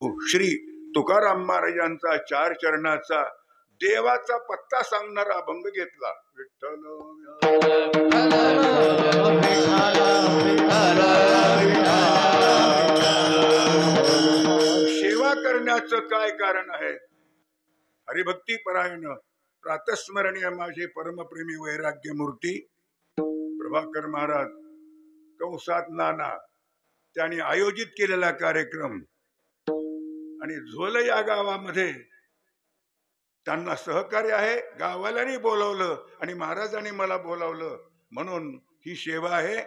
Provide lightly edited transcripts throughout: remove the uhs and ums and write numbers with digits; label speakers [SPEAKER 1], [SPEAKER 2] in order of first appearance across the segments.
[SPEAKER 1] श्री तुकाराम महाराजांचा 4 चरणाचा देवाचा पत्ता सांगणारा अभंग घेतला. विठ्ठल सेवा करण्याचं काय कारण आहे? हरिभक्ती परायण प्रातस्मरणीय माझे परमप्रेमी वैराग्य मूर्ती प्रभाकर महाराज कंसात नाना त्यांनी आयोजित केलेला कार्यक्रम आणि झोल या गावामध्ये त्यांना सहकार्य आहे. गावालाही बोलावलं आणि महाराजांनी मला बोलावलं म्हणून ही सेवा आहे.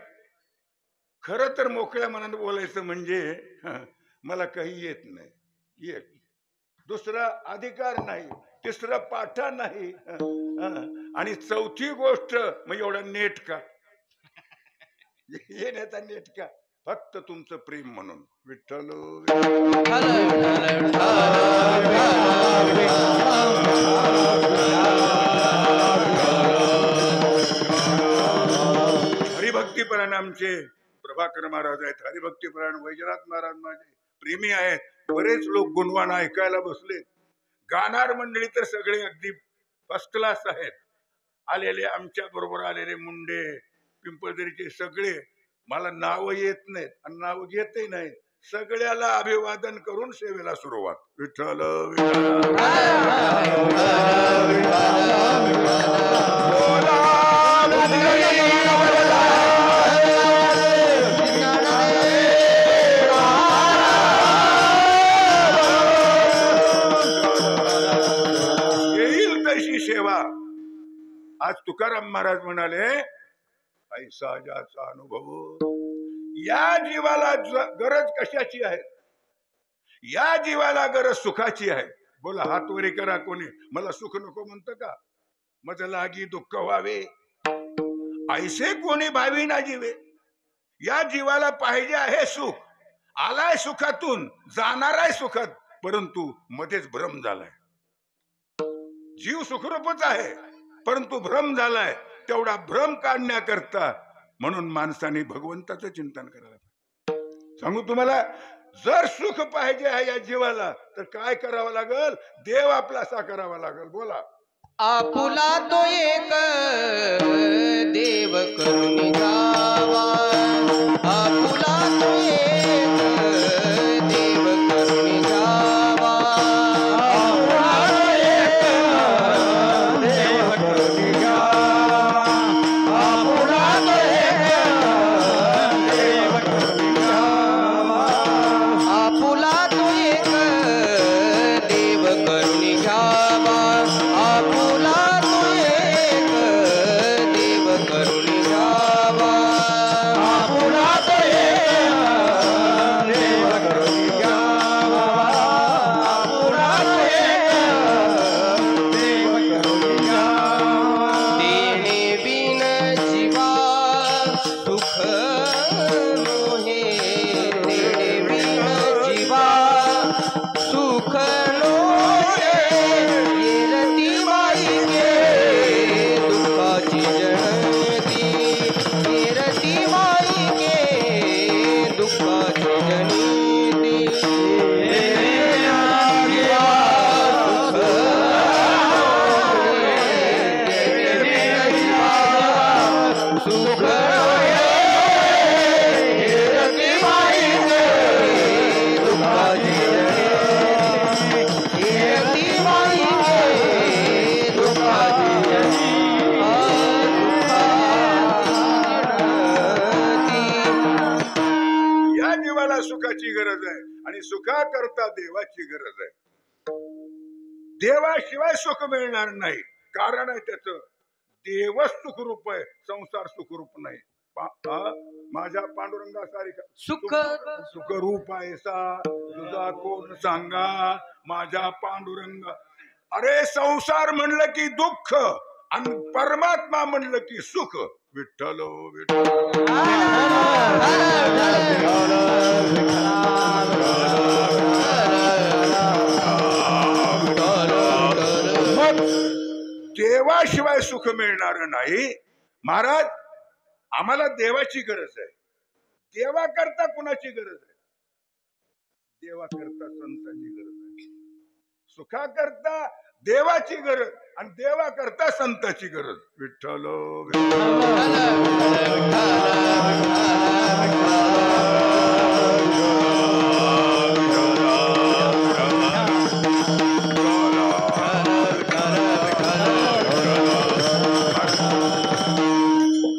[SPEAKER 1] खरं तर मोकळ्या मनाने बोलायचं म्हणजे मला काही येत नाही, एक दुसरा अधिकार नाही, तिसरा पाठा नाही आणि चौथी गोष्ट मग एवढा नेट का येण्याचा नेट का, फक्त तुमचं प्रेम म्हणून. विठ्ठल हरिभक्तीपरायण आमचे प्रभाकर महाराज आहेत. हरिभक्तीपरायण वैजनाथ महाराज माझे प्रेमी आहेत. बरेच लोक गुणवान ऐकायला बसलेत. गाणार मंडळी तर सगळे अगदी फर्स्ट क्लास आहेत. आलेले आमच्या बरोबर आलेले मुंडे पिंपळदरीचे सगळे, मला नाव येत नाहीत आणि नाव घेतही नाही. सगळ्याला अभिवादन करून सेवेला सुरुवात. विठ्ठल येईल तशी सेवा. आज तुकाराम महाराज म्हणाले, ऐसा ज्याचा अनुभव. या जीवाला गरज कशाची आहे? या जीवाला गरज सुखाची आहे. बोला हात वरी करा कोणी. मला सुख नको म्हणतं का? माझं लागी दुःख व्हावे ऐसे कोणी भावी ना जीवे. या जीवाला पाहिजे आहे सुख. आलाय सुखातून, जाणार आहे सुखात, परंतु मध्येच भ्रम झालाय. जीव सुखरूपच आहे परंतु भ्रम झालाय. तेवढा भ्रम काढण्याकरता म्हणून माणसाने भगवंताचं चिंतन करायला. सांगू तुम्हाला, जर सुख पाहिजे आहे या जीवाला तर काय करावं लागल? देव आपलासा करावा लागल. बोला,
[SPEAKER 2] आपुला तो एक देव करून जावा. आपुला तो एक देव करून जावा. आपुला तो एक देव करून जावा. आपुला तो एक देव करून जावा. आपुला तो एक देव करून जावा. आपुला तो एक देव करून जावा. आपुला तो एक देव करून जावा. आपुला तो एक देव करून जावा. देणे बिन जीवा सुख नोहे. देणे बिन जीवा सुख नोहे. येरती बाई गे दुःखाची जनती. येरती बाई गे दुःखाची जनती. जीवा सुख नोहे. देणे बिन जीवा सुख नोहे. येरती बाई गे दुःखाची जनती. येरती बाई गे दुःखाची जनती.
[SPEAKER 1] या जीवाला सुखाची गरज आहे आणि सुखाकरता देवाची गरज आहे. देवाशिवाय सुख मिळणार नाही. कारण आहे त्याचं, देवच सुखरूप आहे, संसार सुखरूप नाही. माझ्या पांडुरंगासारखा
[SPEAKER 2] सुख
[SPEAKER 1] सुखरूप ऐसा तुझा कोण सांगा. माझ्या पांडुरंग. अरे संसार म्हणलं की दुःख आणि परमात्मा म्हणलं की सुख. विठ्ठल विठ्ठल. मग देवाशिवाय सुख मिळणार नाही. महाराज, आम्हाला देवाची गरज आहे. देवा करता कुणाची गरज आहे? देवाकरता संतांची गरज आहे. सुखाकरता देवाची गरज आणि देवाकरता संतांची गरज. विठ्ठल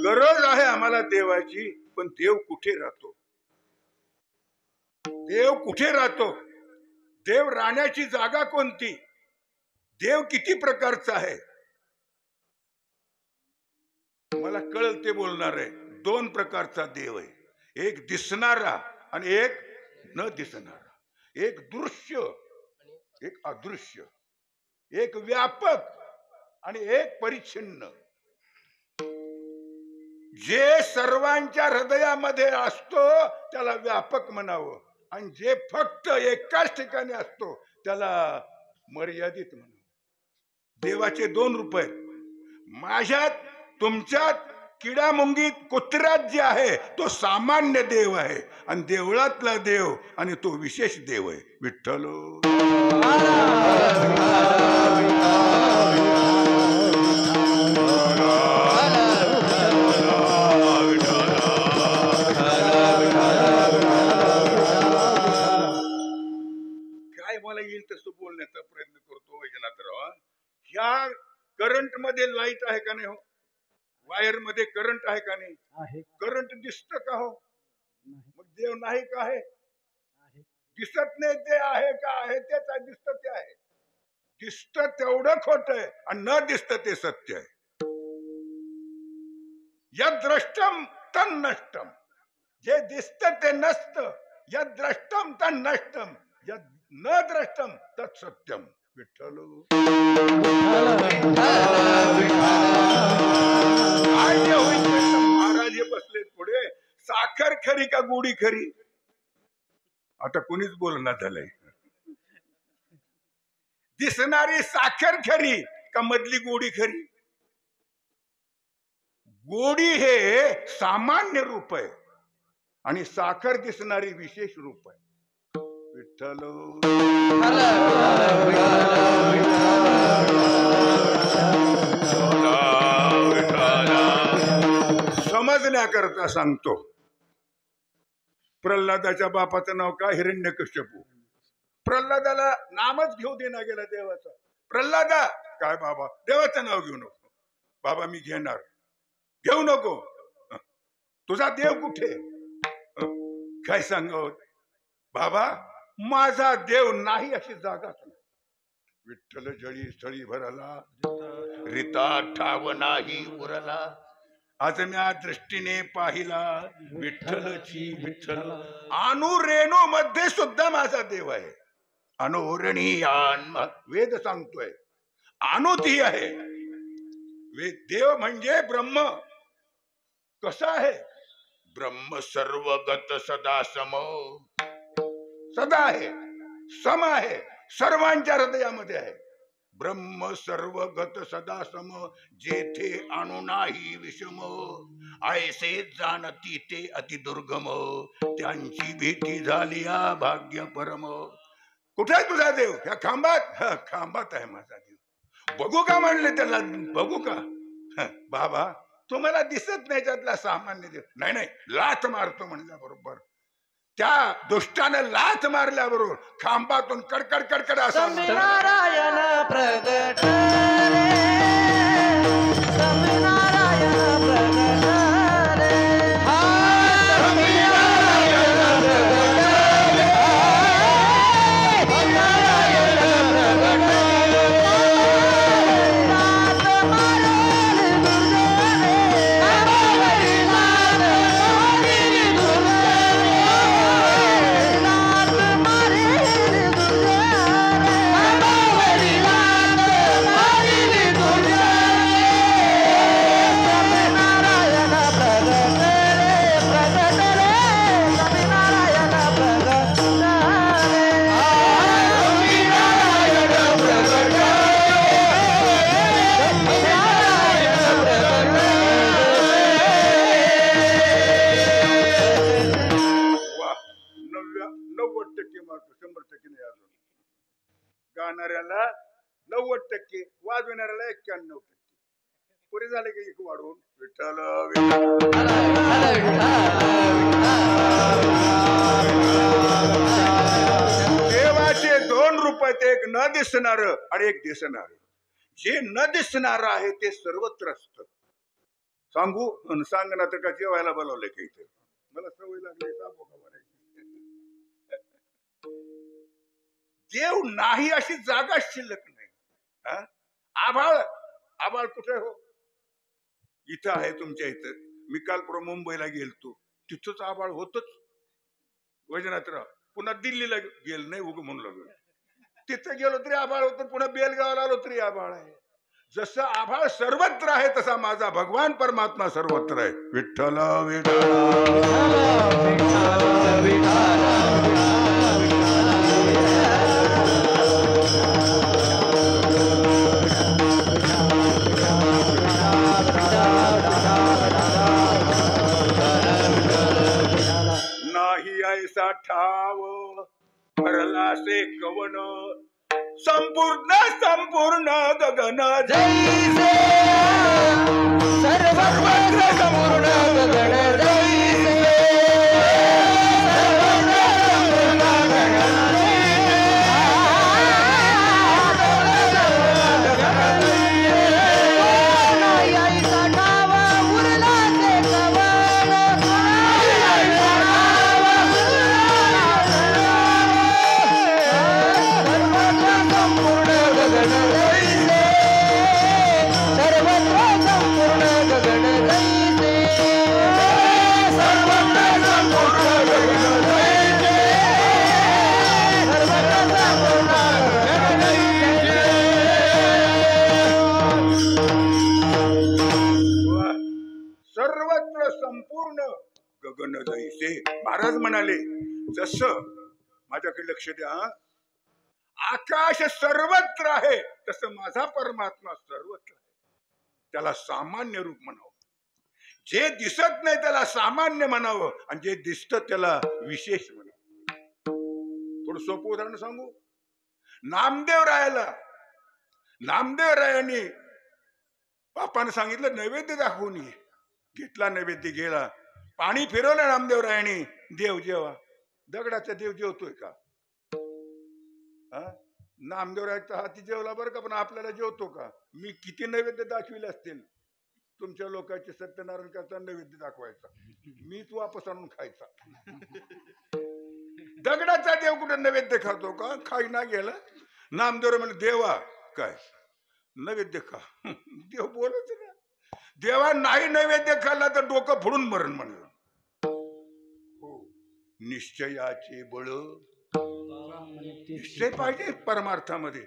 [SPEAKER 1] गरज आहे आम्हाला देवाची. पण देव कुठे राहतो? देव कुठे राहतो? देव राहण्याची जागा कोणती? देव किती प्रकारचा आहे? मला कळल ते बोलणार आहे. दोन प्रकारचा देव आहे. एक दिसणारा आणि एक न दिसणारा. एक दृश्य, एक अदृश्य. एक व्यापक आणि एक परिच्छिन्न. जे सर्वांच्या हृदयामध्ये असतो त्याला व्यापक म्हणावं आणि जे फक्त एकाच ठिकाणी असतो त्याला मर्यादित म्हणावं. देवाचे दोन रूप आहेत. माझ्यात, तुमच्यात, किडा मुंगीत, कुत्र्यात जे आहे तो सामान्य देव आहे आणि देवळातला देव आणि तो विशेष देव आहे. विठ्ठल काय मला येईल तसं बोलण्याचा प्रयत्न करतो वैजनाथराव. ह्या करंट मध्ये लाईट आहे का नाही हो? वायर मध्ये करंट आहे का नाही? करंट दिसत का हो? मग देव नाही का आहे? दिसत नाही ते आहे का आहे? तेच आहे. दिसत ते आहे. दिसत तेवढं खोट आहे आणि न दिसत ते सत्य आहे. यद द्रष्टम तन नष्टम. जे दिसत ते नसत. यद द्रष्टम तन नष्टम. यद न द्रष्टम तत् सत्यम. विठ्ठल महाराज हे बसले पुढे. साखर खरी का गोडी खरी? आता कोणीच बोलणार झालंय. दिसणारी साखर खरी का मधली गोडी खरी? गोडी हे सामान्य रूप आहे आणि साखर दिसणारी विशेष रूप आहे. विठ्ठल समजण्याकरता सांगतो. प्रल्हादाच्या बापाचं नाव काय? हिरण्यकश्यपू. प्रल्हादाला नामच घेऊ देना गेला देवाचा. प्रल्हादा काय बाबा देवाचं नाव घेऊ नको. बाबा मी घेणार. घेऊ नको. तुझा देव कुठे? काय सांगाव बाबा? माझा देव नाही अशी जागाच नाही. विठ्ठल जळी स्थळी भरला, रिता ठाव नाही उरला. आज म्या दृष्टीने पाहिला विठ्ठलची विठ्ठल. अनुरेणू मध्ये सुद्धा माझा देव आहे. अनुरणीयान वेद सांगतोय. अनुती आहे. देव म्हणजे ब्रह्म. कसा आहे? ब्रह्म सर्वगत सदा सम. सदा आहे, सम आहे, सर्वांच्या हृदयामध्ये आहे. ब्रह्म सर्वगत सदा सम. जेथे अणु नाही विषम. ऐसे जाणती ते अति दुर्गम. त्यांची भेटी झाली भाग्य परम. कुठे आहे तुझा देव? ह्या खांबात. खांबात आहे माझा देव. बघू का म्हणले त्याला? बघू का? बाबा तुम्हाला दिसत नाही त्यातला सामान्य देव. नाही नाही लाथ मारतो म्हणल्या बरोबर. त्या दुष्टानं लाथ मारल्याबरोबर खांबातून कडकड कडकड असा
[SPEAKER 2] नारायण प्रगट रे. नारायण प्रगट रे.
[SPEAKER 1] गाणाऱ्याला 90%, वाजवणाऱ्याला 91%. पुरे झाले की एक वाढवून विठ्ठल देवाचे 2 रूप आहेत, एक न दिसणार आणि एक दिसणार. जे न दिसणार आहे ते सर्वत्र असत. सांगू सांग ना तर का जेवायला बोलावलंय काही ते मला सवय लागली सांगू का म्हणायची. देव नाही अशी जागा शिल्लक नाही. आभाळ आभाळ कुठे हो? इथं आहे तुमच्या इथं. मी काल मुंबईला गेलतो, तिथंच आभाळ होतच. वैजनाथराव पुन्हा दिल्लीला गेल नाही उग म्हणून लागलो. तिथं गेलो तरी आभाळ होतं, पुन्हा बेलगावला आलो तरी आभाळ आहे. जसं आभाळ सर्वत्र आहे तसा माझा भगवान परमात्मा सर्वत्र आहे. विठ्ठल नाही ऐसा ठाव भरला से कवन संपूर्ण संपूर्ण गगन
[SPEAKER 2] जैसे सर्वत्र संपूर्ण गगन जैसे
[SPEAKER 1] गगन जैसे. महाराज म्हणाले जसं माझ्याकडे लक्ष द्या, आकाश सर्वत्र आहे तसं माझा परमात्मा सर्वत्र आहे. त्याला सामान्य रूप म्हणावं. जे दिसत नाही त्याला सामान्य म्हणावं आणि जे दिसत त्याला विशेष म्हणावं. थोडं सोपं उदाहरण सांगू. नामदेव रायांनी बापानं सांगितलं नैवेद्य दाखवून ये. घेतला नैवेद्य, गेला, पाणी फिरवलं नामदेवरायाने. देव जेवा. दगडाचा देव जेवतोय का? नामदेवरायाचा हाती जेवला बरं का, पण आपल्याला जेवतो का? मी किती नैवेद्य दाखविले असतील. तुमच्या लोकांचे सत्यनारायण करता नैवेद्य दाखवायचा, मीच वापस आणून खायचा. दगडाचा देव कुठे नैवेद्य खातो का? खाई ना गेला. नामदेव म्हणजे देवा काय नैवेद्य खा. देव बोलच ना. देवा नाही नैवेद्य खाल्ला तर डोकं फोडून मरण म्हणलं. निश्चयाचे बळ, निश्चय पाहिजे परमार्थामध्ये.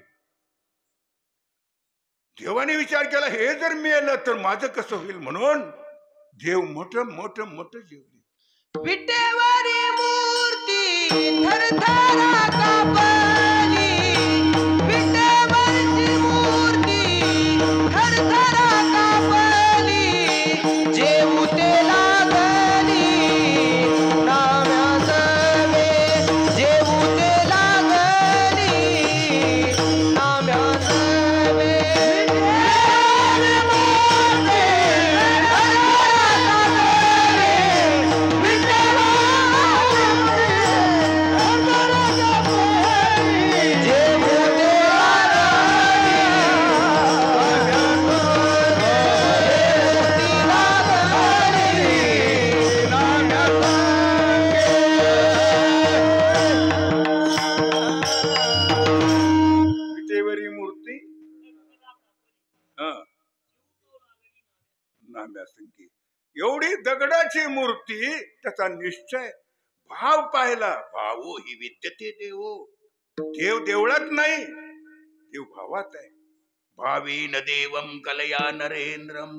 [SPEAKER 1] देवाने विचार केला हे जर मिळालं तर माझं कसं होईल, म्हणून देव मोठं मोठं मोठं जेवले.
[SPEAKER 2] विटेवरी मूर्ती थरथरा कापली, विटेवरची मूर्ती थरथरा कापली, जेऊ ते लागली नाम्यासवे, जेऊ ते लागली नाम्यासवे.
[SPEAKER 1] एवढी दगडाची मूर्ती, त्याचा निश्चय भाव पाहिला. भावो ही विद्यते देवो. देव देवळात नाही, देव भावात आहे. भावीन देवम कलया नरेंद्रम.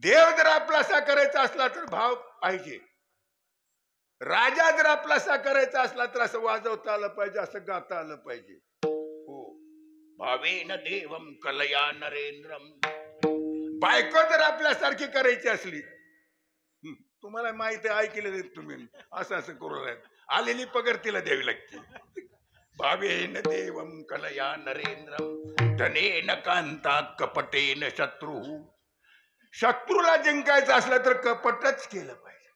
[SPEAKER 1] देव जर आपलासा करायचा असला तर भाव पाहिजे. राजा जर आपलासा करायचा असला तर असं वाजवता आलं पाहिजे, असं गाता आलं पाहिजे. हो, भावेन देवम कलया नरेंद्रम. बायको जर आपल्यासारखी करायची असली, तुम्हाला माहिती आहे, ऐकले तुम्ही असं असं करू राहील, आलेली पगार तिला द्यावी लागते. भावेन देवं कलया नरेंद्रम धनेन कांता कपटेन शत्रू. शत्रूला जिंकायचं असलं तर कपटच केलं पाहिजे.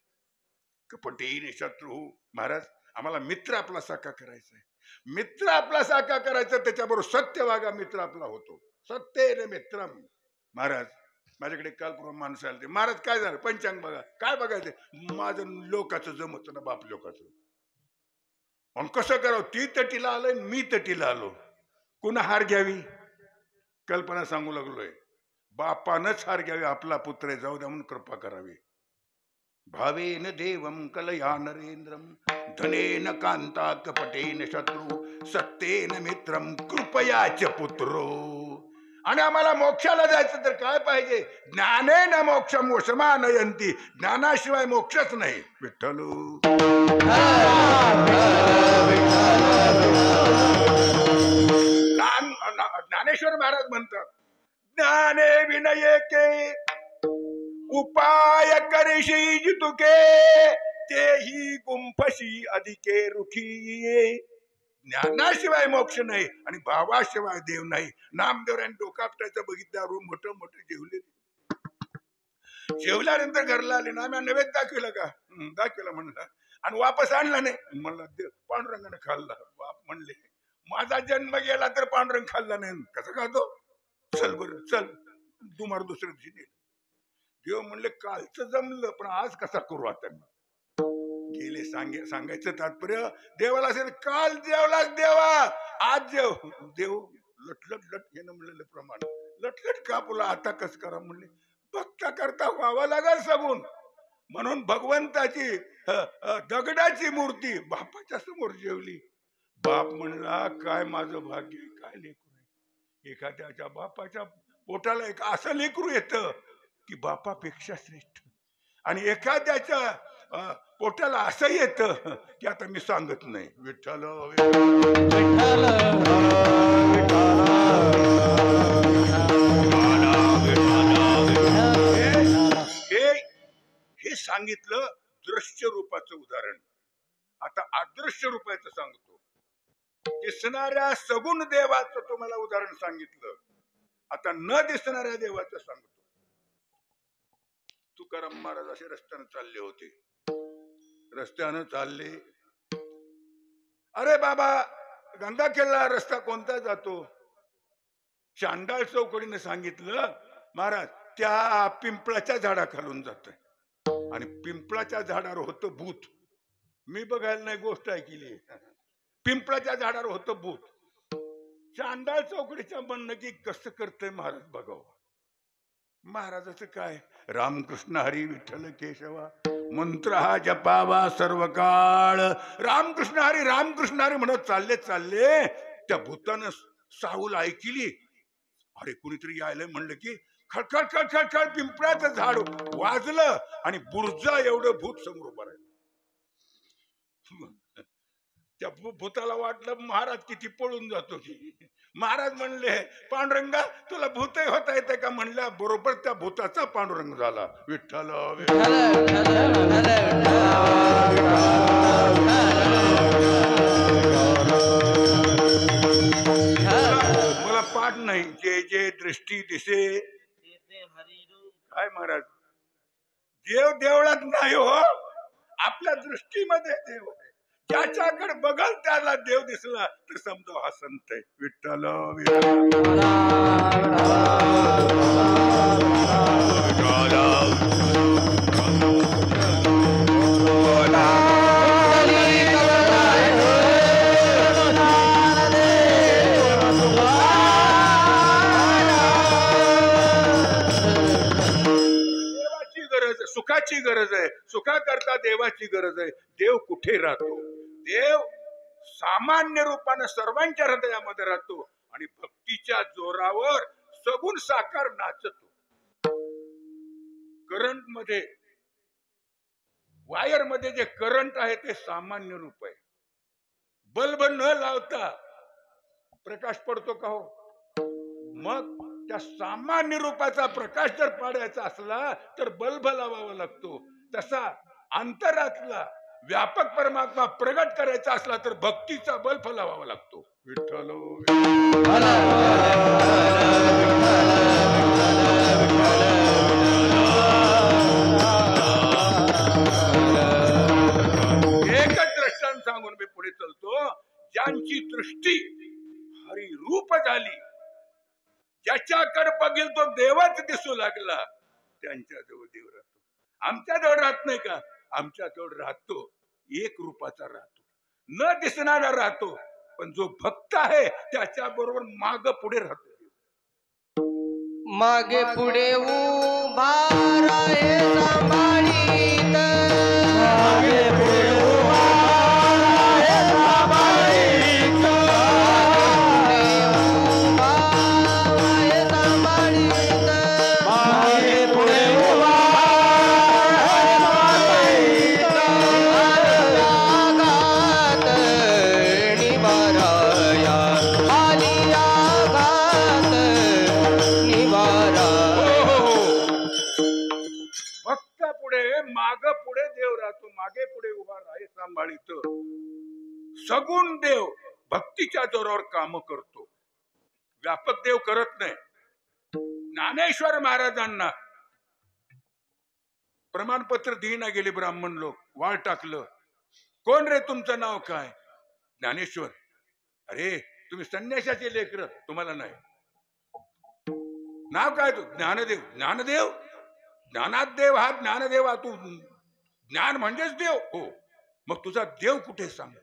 [SPEAKER 1] कपटेन शत्रू. महाराज आम्हाला मित्र आपला साका करायचा आहे. मित्र आपला साका करायचा, त्याच्याबरोबर सत्य वागा, मित्र आपला होतो. सत्येन मित्रम. महाराज माझ्याकडे काल परवा माणसं आले. महाराज काय झालं, पंचांग बघा. काय बघायचं, माझं लोकाचं जमत ना, बाप लोकाचं. आणि कसं करावं, ती तटीला आलोय, मी तटीला आलो, कुणा हार घ्यावी. कल्पना सांगू लागलोय, बापानच हार घ्यावी, आपला पुत्र आहे, जाऊ द्या म्हणून कृपा करावी. भावेन देवं कलया नरेंद्रम धनेन कांता कपटेन शत्रू सत्येन मित्रम कृपयाच पुत्रो. आणि आम्हाला मोक्षाला जायचं तर काय पाहिजे, ज्ञानेन मोक्षम वशमानयंती. ज्ञानाशिवाय मोक्षच नाही. विठ्ठल ज्ञानेश्वर महाराज म्हणतात, ज्ञाने विनये के उपाय करिशी जितुके तेही गुंफशी अधिके रुखी. ज्ञानाशिवाय मोक्ष नाही आणि भावाशिवाय देव नाही. नामदेवरांनी डोका आपटायचं बघितलं, मोठं मोठं जेवले. जेवल्यानंतर घरला आले ना, आम्ही नैवेद्य दाखवलं का, दाखवलं म्हणलं, आणि वापस आणला नाही. म्हणलं पांडुरंगाने खाल्ला. बाप म्हणले, माझा जन्म गेला तर पांडुरंग खाल्ला नाही, कसं खातो, चल बरं चल, तुम्हाला दुसऱ्या दिवशी नेलं. देव म्हणले, कालचं जमलं पण आज कसा करू आता. गेले. सांगायचं तात्पर्य, देवाला असेल काल जेवलाच देवा, आज जेव. देव लटलट लट घेणं म्हणलेलं प्रमाण, लटलट कापुला, आता कस करा म्हणले, भक्ता करता व्हावं लागल सगून. म्हणून भगवंताची दगडाची मूर्ती बापाच्या समोर जेवली. बाप म्हणला, काय माझं भाग्य, काय लेकरू आहे. एखाद्याच्या बापाच्या पोटाला एक असं लेकरू येतं की बापापेक्षा श्रेष्ठ, आणि एखाद्याच्या पोटाला असं येतं की आता मी सांगत नाही. विठ्ठल हे सांगितलं दृश्य रूपाचं उदाहरण. आता अदृश्य रूपाचं सांगतो. दिसणाऱ्या सगुण देवाचं तुम्हाला उदाहरण सांगितलं. आता न दिसणाऱ्या देवाचं सांगतो. तुकाराम महाराज असे रस्त्यानं चालले होते. रस्त्यानं चालले, अरे बाबा गंगाखेडला रस्ता कोणता जातो. चांडाळ चौकडीने सांगितलं, महाराज त्या पिंपळाच्या झाडाखालून जातोय. आणि पिंपळाच्या झाडावर होतं भूत. मी बघायला नाही, गोष्ट ऐकली. पिंपळाच्या झाडावर होतं भूत. चांडाळ चौकडीचं म्हणणं की कसं करतंय महाराज बघावं. महाराजाचं काय, रामकृष्ण हरी विठ्ठल केशवा मंत्र हा जपावा सर्व काळ. रामकृष्ण हरी म्हणत चालले चालले त्या भूतानं साऊल ऐकली. अरे कुणीतरी यायला म्हणलं की खळखळ खळखळ खळ पिंपळाचं झाड वाजलं आणि बुर्जा एवढं भूत समोर उभं राहिलं. त्या भूताला वाटलं महाराज किती पळून जातो की. महाराज म्हणले, पांडुरंगा तुला भूतही होता येते का. म्हणल्या बरोबर त्या भूताचा पांडुरंग झाला. विठ्ठल मला पाठ नाही. जे जे दृष्टी दिसे. काय महाराज, देव देवळात नाही हो, आपल्या दृष्टीमध्ये देव आहे. ज्याच्याकडे बघल त्याला देव दिसला तर समजा हा संत आहे. विठ्ठल देवाची गरज, सुखाची गरज आहे. सुखाकरता देवाची गरज आहे. देव कुठे राहतो. देव सामान्य रूपाने सर्वांच्या हृदयामध्ये राहतो आणि भक्तीच्या जोरावर सगुण साकार नाचतो. करंट मध्ये, वायर मध्ये जे करंट आहे ते सामान्य रूप आहे. बल्ब न लावता प्रकाश पडतो का हो. मग त्या सामान्य रूपाचा प्रकाश जर पाडायचा असला तर बल्ब लावावा लागतो. तसा अंतरातला व्यापक परमात्मा प्रगट करायचा असला तर भक्तीचा बल फलावा लागतो. विठ्ठल एकच दृष्टांत सांगून मी पुढे चलतो. ज्यांची दृष्टी हरिरूप झाली, ज्याच्याकडे बघेल तो देवच दिसू लागला, त्यांच्याजवळ देव राहतो. आमच्याजवळ राहत नाही का? आमच्याजवळ राहतो, एक रूपाचा राहतो, न दिसणारा राहतो. पण जो भक्त आहे त्याच्या बरोबर माग पुढे राहतो.
[SPEAKER 2] मागे पुढे उभा राहे सांभाळीत,
[SPEAKER 3] मागे पुढे उभा राहे सांभाळीत, मागे पुढे उभा राहे सांभाळीत,
[SPEAKER 2] आघात निवाराया आली आघात निवारा.
[SPEAKER 1] भक्त पुढे माग पुढे देव राहतो, मागे पुढे उभा राहे सांभाळीत. सगुण देव भक्तीच्या जोरावर काम करतो, व्यापक देव करत नाही. ज्ञानेश्वर महाराजांना प्रमाणपत्र देईना गेले ब्राह्मण लोक, वाळ टाकलं. कोण रे, तुमचं नाव काय? ज्ञानेश्वर. अरे तुम्ही संन्यासाचे लेकर, तुम्हाला नाही. नाव काय तू? ज्ञानदेव. ज्ञानदेव? ज्ञानात देव हा ज्ञानदेव हा तू. ज्ञान म्हणजेच देव. हो, मग तुझा देव कुठे सांग?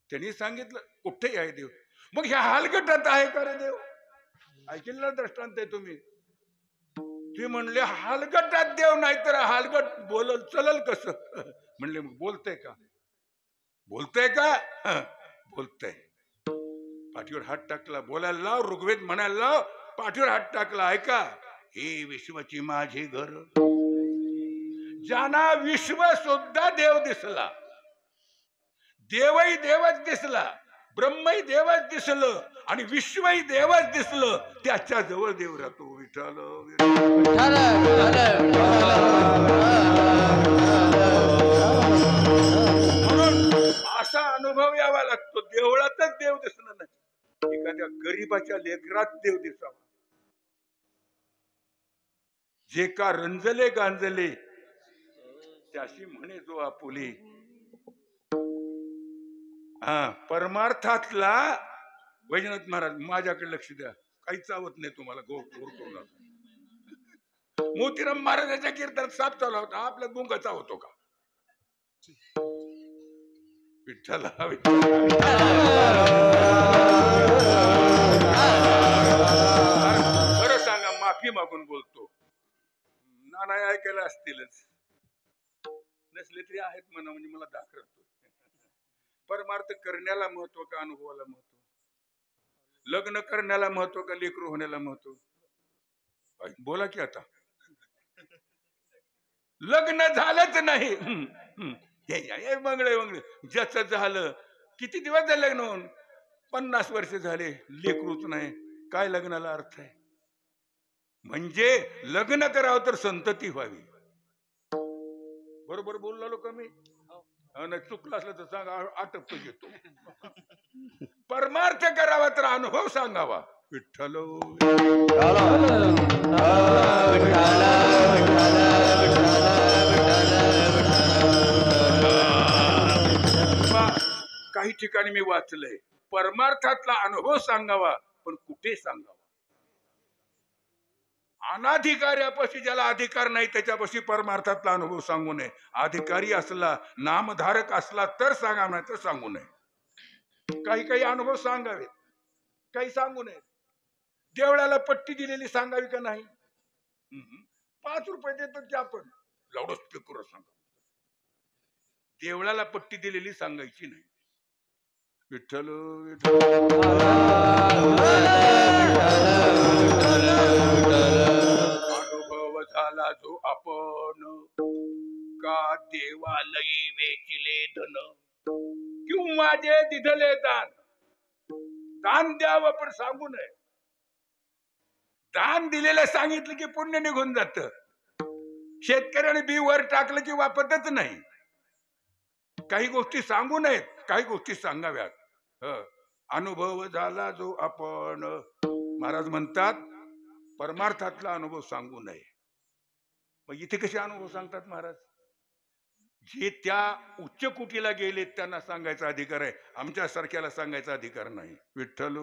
[SPEAKER 1] त्यांनी सांगितलं कुठेही आहे देव. मग ह्या हालगटात आहे का रे देव? ऐकलेला दृष्टांत आहे तुम्ही. ते म्हणले हालगटात देव नाही तर हालगट बोलल चलल कसं? म्हणले मग बोलतय का? बोलतय का? बोलतय. पाठीवर हात टाकला, बोलायला लाव. ऋग्वेद म्हणायला लाव, पाठीवर हात टाकला. ऐका, हे विश्वची माझे घर. ज्यांना विश्व सुद्धा देव दिसला, देवही देवच दिसला, ब्रह्मही देवच दिसलं आणि विश्वही देवच दिसलं, त्याच्या जवळ देव राहतो. विठ्ठल म्हणून असा अनुभव यावा लागतो. देवळातच देव दिसणार नाही, एखाद्या गरीबाच्या लेकरात देव दिसावा. जे का रंजले गांजले त्याशी म्हणे जो आपुले. हा, परमार्थातला वैजनाथ महाराज, माझ्याकडे लक्ष द्या, काही चावत नाही तुम्हाला. मोतीराम महाराजांच्या कीर्तनात साप चालला होता, आपल्या गुंग चावतो का? विठ्ठल खरं सांगा, माफी मागून बोलतो. नाही ऐकायला असतीलच, नसले तरी आहेत म्हणा, म्हणजे मला दाखवतो. परमार्थ करण्याला महत्व का अनुभवाला महत्व? लग्न करण्याला महत्व का लेकरू होण्याला महत्व? बोला की आता. लग्न झालंच नाही, हे बंगळे बंगळे ज्याचं झालं. किती दिवस झाले लग्न होऊन? 50 वर्ष झाले, लेकरूच नाही. काय लग्नाला अर्थ आहे? म्हणजे लग्न करावं तर संतती व्हावी. बरोबर बोललो का मी? चुकलं असलं तर सांगा, आटपतो घेतो. परमार्थ करावा तर अनुभव सांगावा. विठ्ठल काही ठिकाणी मी वाचलंय, परमार्थातला अनुभव सांगावा, पण कुठे सांगावा? अनाधिकाऱ्यापाशी, ज्याला अधिकार नाही त्याच्यापाशी परमार्थातला अनुभव सांगू नये. अधिकारी असला, नामधारक असला तर सांगा, नाही तर सांगू नये. काही काही अनुभव सांगावे, काही सांगू नये. देवळाला पट्टी दिलेली सांगावी का नाही? 5 रुपये देतो की आपण लाऊड स्पीकर सांगा. देवळाला पट्टी दिलेली सांगायची नाही. विठ्ठल अनुभव झाला जो आपण, का देवालयी वेचिले धन, किंवा जे दिधले दान. दान द्यावं पण सांगू नये. दान दिलेलं सांगितलं की पुण्य निघून जात. शेतकऱ्याने बी वर टाकलं की वापरतच नाही. काही गोष्टी सांगू नयेत, काही गोष्टी सांगाव्यात. अनुभव झाला जो आपण, महाराज म्हणतात परमार्थातला अनुभव सांगू नये. मग इथे कसे अनुभव सांगतात महाराज? जे त्या उच्च कुटीला गेले त्यांना सांगायचा अधिकार आहे, आमच्या सारख्याला सांगायचा अधिकार नाही. विठ्ठल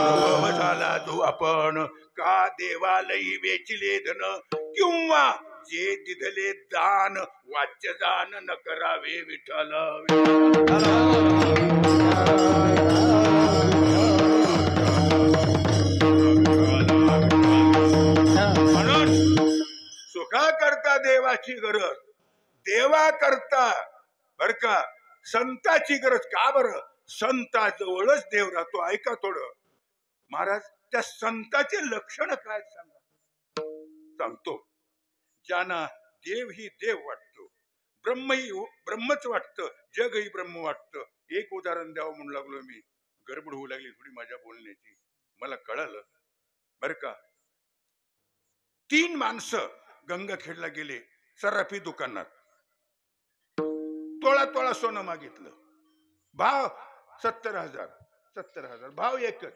[SPEAKER 1] अनुभव झाला जो आपण, का देवालयी वेचिले धन, किंवा जे दिधले दान, वाच्य दान न करावे विठ्ठल. म्हणून सुखा करता देवाची गरज, देवा करता बर का संताची गरज. का बरं? संताजवळच देव राहतो. ऐका थोडं महाराज, त्या संताचे लक्षण काय सांगा? सांगतो. ज्यांना देव ही देव वाटतो, ब्रह्मही ब्रह्मच वाटतं, जगही ब्रह्म वाटतं. एक उदाहरण द्यावं म्हणू लागलो मी, गडबड होऊ लागली थोडी माझ्या बोलण्याची, मला कळालं बर का. 3 माणसं गंगाखेडला गेले, सराफी दुकानात तोळा तोळा सोनं मागितलं. भाव 70,000 भाव एकच.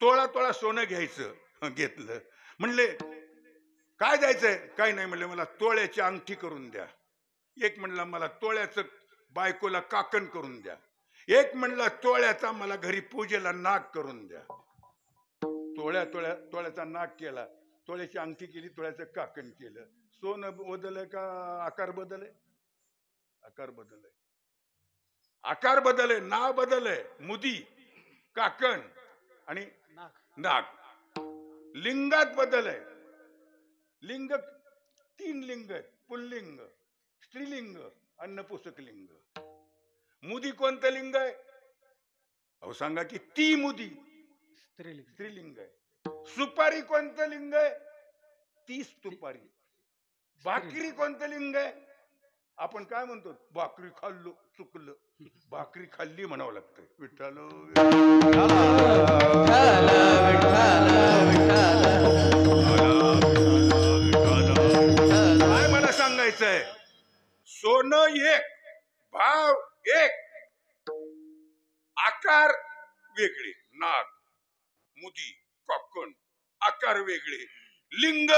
[SPEAKER 1] तोळा तोळा सोनं घ्यायचं. घेतलं. म्हणले काय द्यायचंय? काय नाही म्हणले, मला तोळ्याची अंगठी करून द्या. एक म्हणला मला तोळ्याचं बायकोला काकण करून द्या. एक म्हणला तोळ्याचा मला घरी पूजेला नाक करून द्या. तोळ्याचा नाक केला, तोळ्याची अंगठी केली, तोळ्याचं काकण केलं. सोनं बदलय का आकार बदलय? आकार बदलय. आकार बदलय, नाव बदलय. मुदी, काकण आणि नाक. लिंगात बदलय. लिंग 3 लिंग आहेत, पुल्लिंग, स्त्रीलिंग आणि नपुसक लिंग. मुदी कोणतं लिंग आहे? अहो सांगा की. ती मुदी स्त्रीलिंग आहे. सुपारी कोणतं लिंग आहे? ती सुपारी. भाकरी कोणतं लिंग आहे? आपण काय म्हणतो? भाकरी खाल्लो, चुकलं. भाकरी खाल्ली म्हणावं लागतं. विठ्ठल काय मला सांगायचंय? सोनं एक, भाव एक, आकार वेगळे. नाग, मुदी, काकण आकार वेगळे. लिंग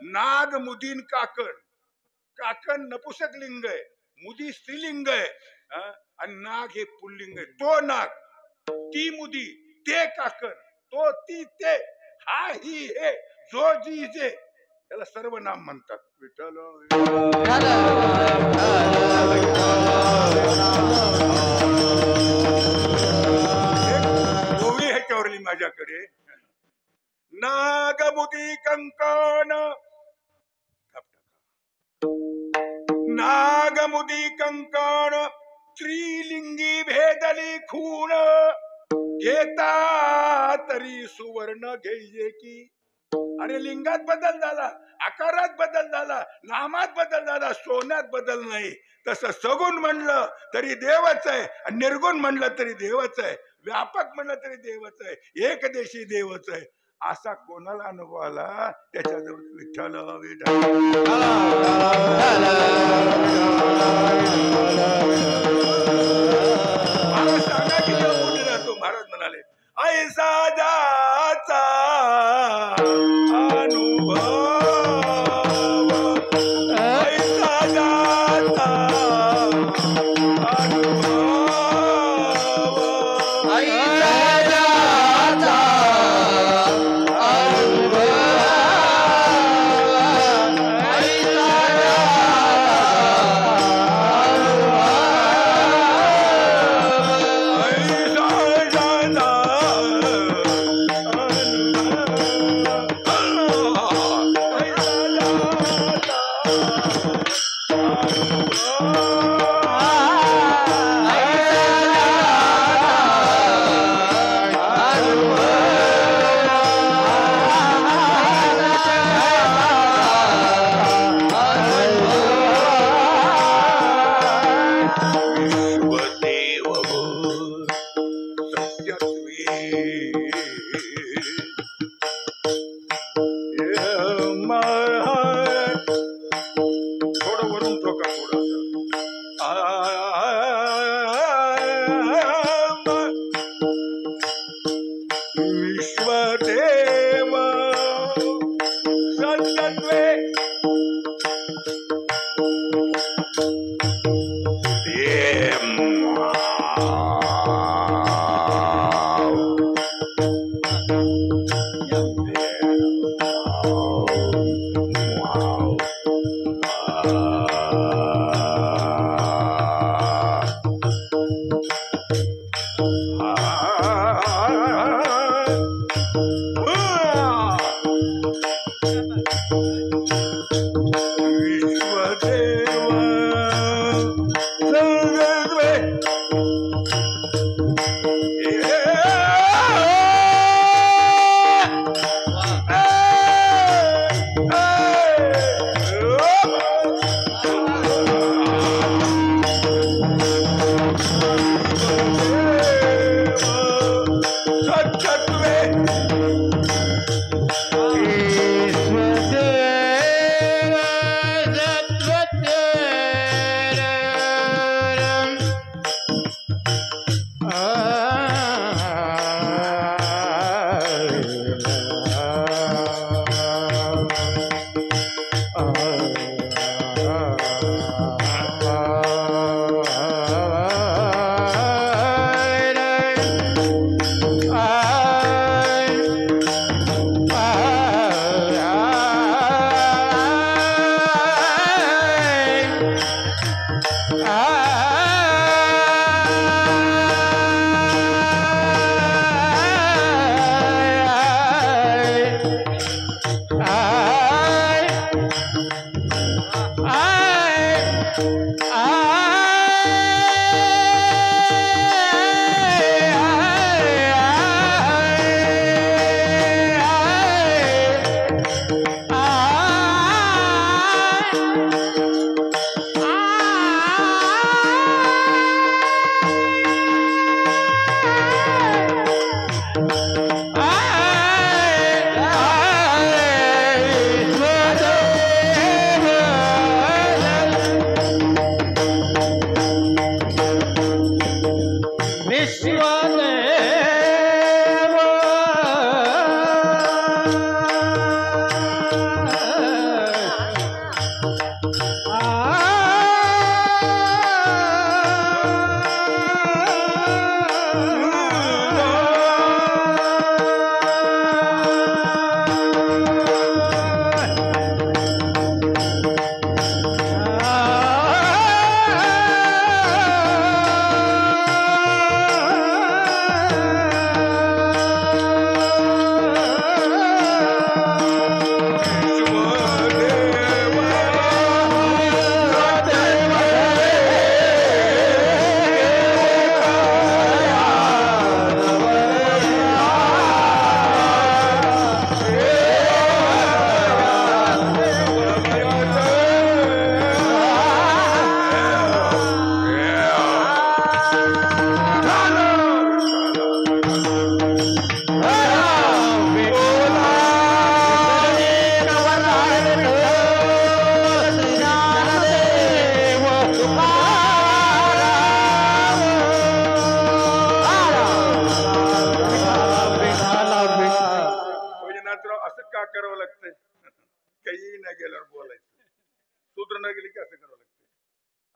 [SPEAKER 1] नाग, मुदीन, काकण. काकण नपुसक लिंग आहे, मुदी स्त्रीलिंग आहे, आणि नाग हे पुल्लिंग आहे. तो नाग, ती मुदी, ते काकण, तो ती ते, हा ही हे, जो जी जे, त्याला सर्वनाम म्हणतात. विठ्ठल गोवी ह्याच्यावरली माझ्याकडे. नाग, मुदी, कंकण, नाग, मुदी, कंकण, त्रिलिंगी भेदली खूण, घेता तरी सुवर्ण घेईजे की. अरे लिंगात बदल झाला, आकारात बदल झाला, नामात बदल झाला, सोन्यात बदल नाही. तसं सगुण म्हणलं तरी देवच आहे, आणि निर्गुण म्हणलं तरी देवच आहे, व्यापक म्हणलं तरी देवच आहे, एकदेशी देवच आहे. असा कोणाला अनुभव आला त्याच्याजवळ विठ्ठल महाराज सांगा की देव कुठे राहतो? महाराज म्हणाले ऐसा जाचा अनुभव, ऐसा जाचा अनुभव, विश्वदेव सत्सत्वे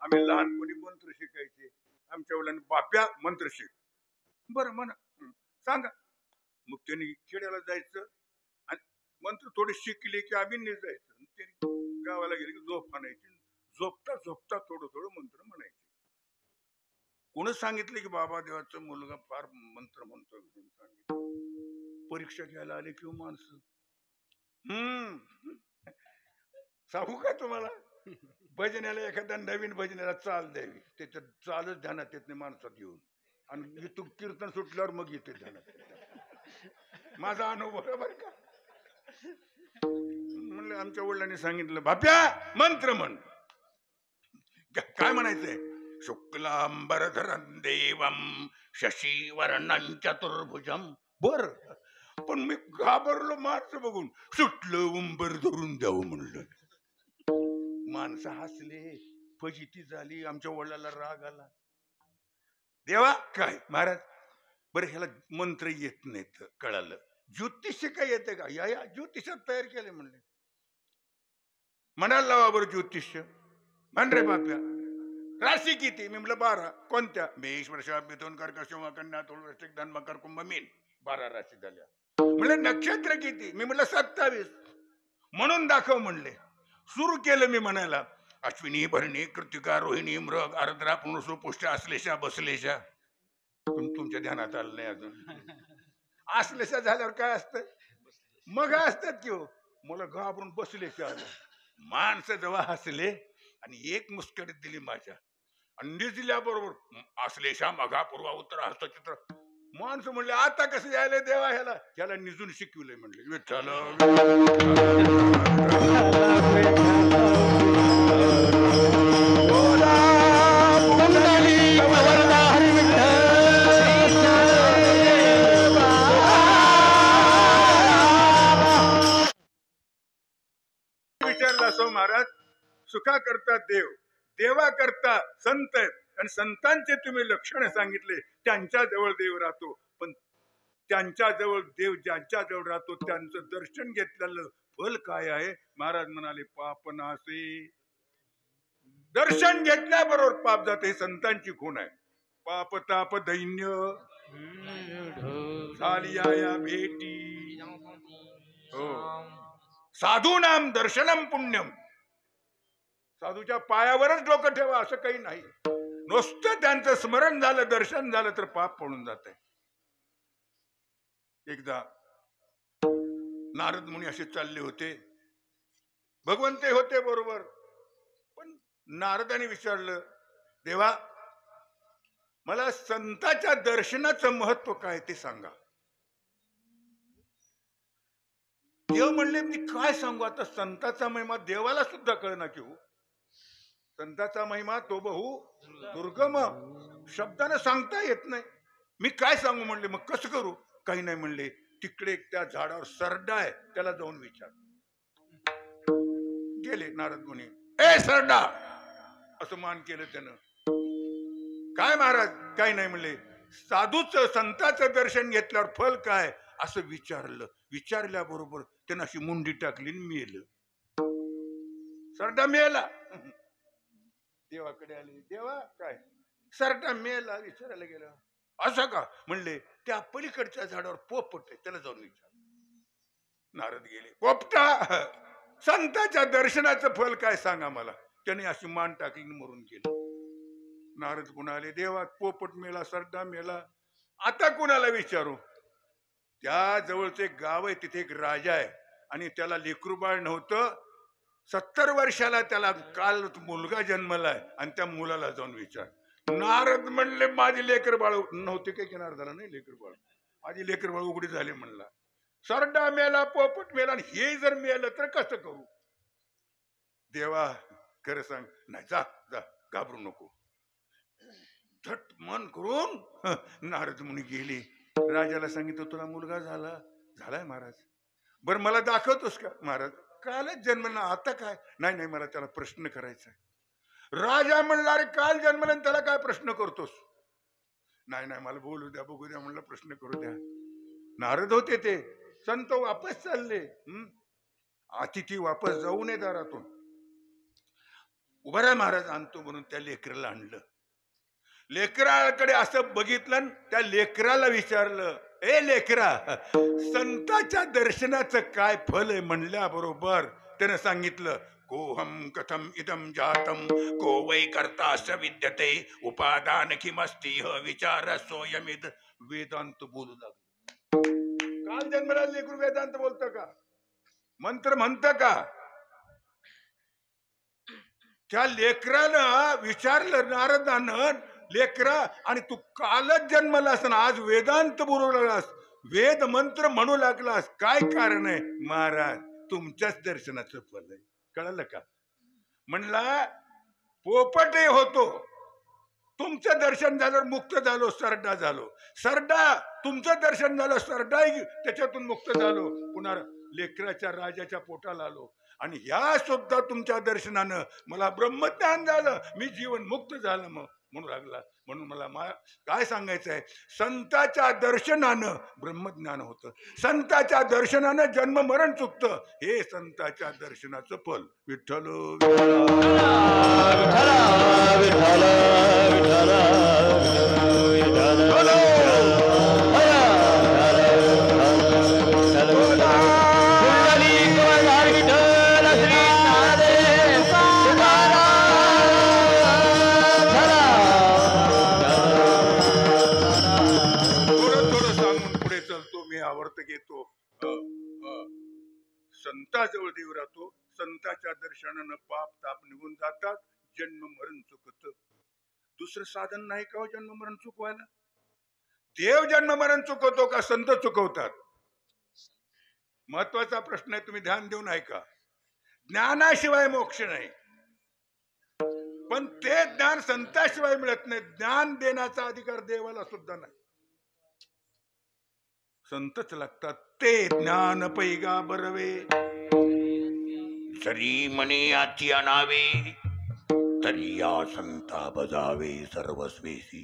[SPEAKER 1] आम्ही लहानपणी मंत्र शिकायचे, आमच्या वडिलांनी बाप्या मंत्र शिक, बरं म्हणा सांगा. मग त्यांनी खेड्याला जायचं आणि मंत्र थोडे शिकले की आम्ही निघायचं. त्यांनी गावाला गेले की झोप आणायची, झोपता झोपता थोडं थोडं मंत्र म्हणायचे. कोण सांगितलं की बाबा देवाचा मुलगा फार मंत्र म्हणतो म्हणून सांगितलं. परीक्षा घ्यायला आले किंवा माणसं सांगू का तुम्हाला, भजनाला एखाद्या नवीन भजनाला चाल द्यावी, त्याच्यात चालच ध्यानात येत नाही माणसात येऊन, आणि इथून कीर्तन सुटल्यावर मग येते ध्यानात. माझा अनुभव बरं का. म्हणलं आमच्या वडिलांनी सांगितलं बाप्या मंत्र म्हण. काय म्हणायचंय? शुक्लांबरधरं देवं शशिवर्णं चतुर्भुजं. बर, पण मी घाबरलो माणसं बघून. सुटलं उंबर धरून द्यावं म्हणलं. माणसं हसले, फजिती झाली, आमच्या वडिलाला राग आला. देवा काय महाराज, बरं ह्याला मंत्र येत नाहीत कळालं. ज्योतिष्य काय येते का? या ज्योतिषात तयार केले म्हणले. म्हणायला लावा बरं ज्योतिष्य. म्हण रे बाप्या राशी किती? मी म्हटलं 12. कोणत्या? मेष वर्ष मिथुन कर्क सिंह कन्या तुळ वृश्चिक धन मकर कुंभ मीन. 12 राशी झाल्या. म्हणले नक्षत्र किती? मी म्हटलं 27. म्हणून दाखव म्हणले. सुरू केलं मी म्हणायला. अश्विनी भरणी कृतिका रोहिणी मृग आर्द्रा पुनसु पुष्ट आश्लेषा बसलेशा. तुमच्या ध्यानात आलं नाही अजून. आश्लेषा झाल्यावर काय असतं? मग असतात की हो. मला घाबरून बसलेशा आलं. माणसं जेव्हा हसले आणि एक मुस्कटीत दिली माझ्या आणि दिल्याबरोबर आश्लेषा मघा पूर्वा उत्तर हस्तचित्र. माणसं म्हणले आता कसं यायला देवा ह्याला? ह्याला निजून शिकवलंय म्हणले. विठ्ठल विचारला सो महाराज. सुखा करता देव, देवा करता संत आहेत आणि संतांचे तुम्ही लक्षण सांगितले. त्यांच्या जवळ देव राहतो, पण त्यांच्या जवळ देव ज्यांच्या जवळ राहतो त्यांचं दर्शन घेतलेलं फल काय आहे? महाराज म्हणाले पापनासे. दर्शन घेतल्याबरोबर पाप जाते. हे संतांची खूण आहे. पाप ताप दैन्य झाली या भेटी. हो. साधू नाम दर्शनम पुण्यम. साधूच्या पायावरच डोकं ठेवा असं काही नाही. नुसतं त्यांचं स्मरण झालं, दर्शन झालं तर पाप पळून जात आहे. एकदा नारद मुनी असे चालले होते. भगवंत होते बरोबर, पण नारदाने विचारलं देवा मला संताच्या दर्शनाचं महत्व काय ते सांगा. देव म्हणले मी काय सांगू आता? संताचा महिमा देवाला सुद्धा कळना की हो. संताचा महिमा तो बहु दुर्गम, शब्दाने सांगता येत नाही. मी काय सांगू म्हणले. मग कसं करू? काही नाही म्हणले. तिकडे त्या झाडावर सरडा आहे, त्याला जाऊन विचार. गेले नारद मुनी. ए सरडा असं मान केलं त्यानं. काय महाराज? काही नाही म्हणले. साधूच संताचं दर्शन घेतल्यावर फल काय असं विचारलं. विचारल्याबरोबर त्यानं अशी मुंडी टाकली आणि मेलं. सरडा मेला. देवाकडे आले. देवा काय? सरडा मेला. विचारायला गेला. असं का? म्हणले त्या पलीकडच्या झाडावर पोपट आहे, त्याला जाऊन विचार. नारद गेले. पोपटा संताच्या दर्शनाचं फल काय सांगा मला. त्याने अशी मान टाकली मरून गेले. नारद पुन्हा आले. देवा पोपट मेला, सरडा मेला, आता कुणाला विचारू? त्या जवळचं एक गाव आहे, तिथे एक राजा आहे आणि त्याला लेकरू बाळ नव्हतं. 70 वर्षाला त्याला काल मुलगा जन्मलाय आणि त्या मुलाला जाऊन विचार. नारद म्हणले माझी लेकर बाळ नव्हते काही घेणार झाला नाही. लेकर बाळ माझी लेकर बाळ उघडी झाले म्हणला. सरडा मेला, पोपट मेला आणि हे जर मेलं तर कसं करू? देवा खरं सांग. नाही जा जा, घाबरू नको. झट मन करून नारद मुनी गेले. राजाला सांगितलं तुला मुलगा झालाय महाराज. बरं मला दाखवतोस का? महाराज कालच जन्मला, आता काय? नाही नाही मला त्याला प्रश्न करायचा. राजा म्हणला अरे काल जन्मला त्याला काय प्रश्न करतोस? नाही नाही मला बोलू द्या, बघू द्या म्हणलं, प्रश्न करू द्या. नारद होते ते संत वापस चालले. अतिथी वापस जाऊ नये दारातून. उभा राहा महाराज आणतो म्हणून त्या लेकराला आणलं. लेकराकडे असं बघितलं, त्या लेकराला विचारलं ए लेकरा संताच्या दर्शनाचं काय फल आहे? म्हणल्याबरोबर त्यानं सांगितलं कोहम कथम इदम जातम को वै कर्ता स विद्यते उपादान किमस्ति विचार सोयमिद. वेदांत बोलू लागलो. काल जन्मला लेकरू वेदांत बोलतं का? मंत्र म्हणतं का? त्या लेकरानं विचारलं नारदानं, लेकरा आणि तू कालच जन्मलास ना आज वेदांत बोलू लागलास, वेद मंत्र म्हणू लागलास, काय कारण आहे? महाराज तुमच्याच दर्शनाचं फल आहे. कळलं का? म्हणला पोपटे होतो, तुमचं दर्शन झालं मुक्त झालो, सरडा झालो. सरडा तुमचं दर्शन झालं, सरडा त्याच्यातून मुक्त झालो. पुन्हा लेकराच्या राजाच्या पोटाला आलो आणि ह्या सुद्धा तुमच्या दर्शनानं मला ब्रह्मज्ञान झालं, मी जीवन मुक्त झालं. मग म्हणू लागला. म्हणून मला काय सांगायचं आहे, संताच्या दर्शनानं ब्रह्मज्ञान होतं, संताच्या दर्शनानं जन्म मरण चुकतं. हे संताच्या दर्शनाचं फल. विठ्ठल घेतो. संताजवळ देव राहतो, संताच्या दर्शनानं पाप ताप निघून जातात, जन्म मरण चुकत. दुसरं साधन नाही का जन्म मरण चुकवायला? देव जन्म मरण चुकवतो का संत चुकवतात? महत्वाचा प्रश्न आहे, तुम्ही ध्यान देऊन ऐका. ज्ञानाशिवाय मोक्ष नाही, पण ते ज्ञान संताशिवाय मिळत नाही. ज्ञान देण्याचा अधिकार देवाला सुद्धा नाही, संतच लागतात. ते ज्ञान पैगा बरवे, जरी मने याची अनावे, तरी या संता बजावे सर्वस्वेसी.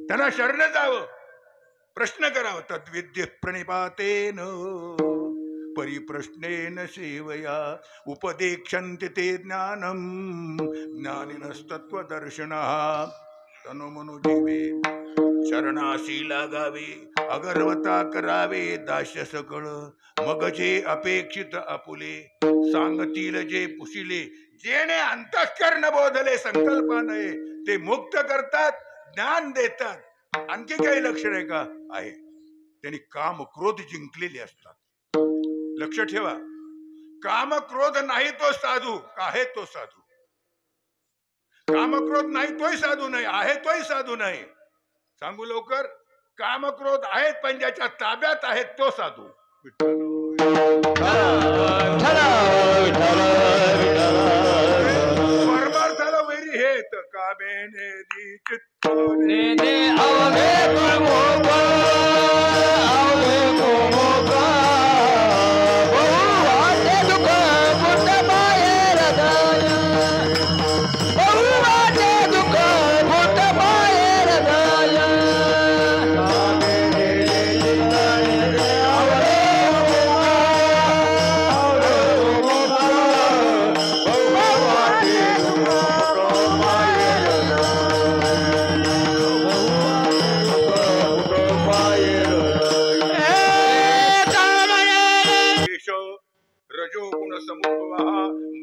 [SPEAKER 1] त्यांना शरण जावं, प्रश्न करावं. तद्विद्य प्रणिपातेन परिप्रश्नेन सेवया उपदेक्षन्ते ते ज्ञानम ज्ञानिनस्तत्वदर्शनः. तनु मनो जीवे शरणाशी लागावे, अगर्वता करावे दास्य सकळ. मग जे अपेक्षित आपुले, सांगतील जे पुशिले. जेणे अंतःकरण बोधले संकल्पा नये, ते मुक्त करतात, ज्ञान देतात. आणखी काही लक्षण आहे का? आहे. त्यांनी काम क्रोध जिंकलेले असतात. लक्ष ठेवा, काम क्रोध नाही तो साधू, आहे तो साधू. काम क्रोध नाही तोही साधू नाही, आहे तोही साधू नाही. सांगू लवकर, काम क्रोध आहेत पण ज्याच्या ताब्यात आहेत तो साधू. परमार्थाला वैरी हे तर कामेने दी चित्त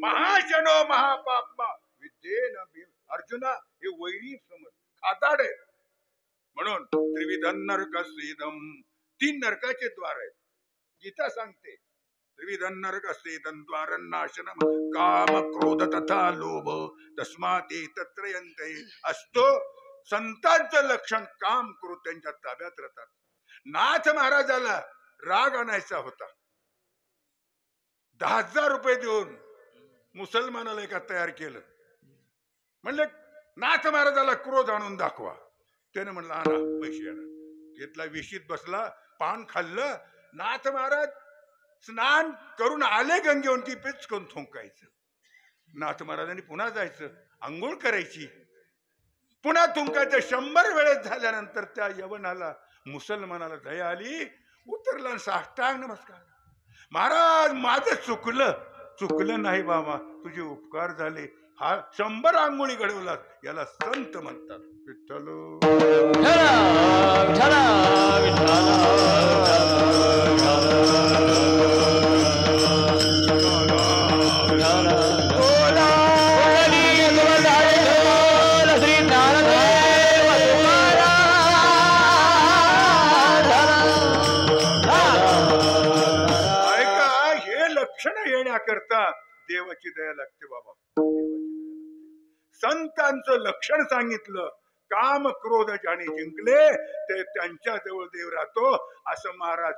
[SPEAKER 1] महाशनो महापापमा विद्येन अर्जुना. हे वैरी समज, खाताड आहे. म्हणून त्रिविधं नरक स्वेदम, 3 नरकाचे द्वार आहेत. गीता सांगते त्रिविधं नरक स्वेदं द्वारं नाशनम काम क्रोध तथा लोभ तस्मात् एतत्रयन्ते असतो. संतांचं लक्षण काम क्रोध त्यांच्या ताब्यात राहतात. नाथ महाराजाला राग आणायचा होता, 10,000 रुपये देऊन मुसलमानाला एका तयार केलं. म्हणले नाथ महाराजाला क्रोध आणून दाखवा. त्याने म्हणलं आणा पैसे आणा. घेतला, विशीत बसला, पान खाल्लं. नाथ महाराज स्नान करून आले गंगेहून की पिचकून थुंकायचं. नाथ महाराजांनी पुन्हा जायचं, आंघोळ करायची, पुन्हा थुंकायचं. 100 वेळेस झाल्यानंतर त्या यवनाला मुसलमानाला दया आली, उतरला, साष्टांग नमस्कार. महाराज माझं चुकलं नाही बाबा, तुझे उपकार झाले. हा 100 आंघोळी घडवलास, याला संत म्हणतात. विठ्ठल करता देवाची दया लागते बाबा. संतांचं लक्षण सांगितलं. काम क्रोध ज्याने जिंकले ते त्यांच्या जवळ देव राहतो, असं महाराज.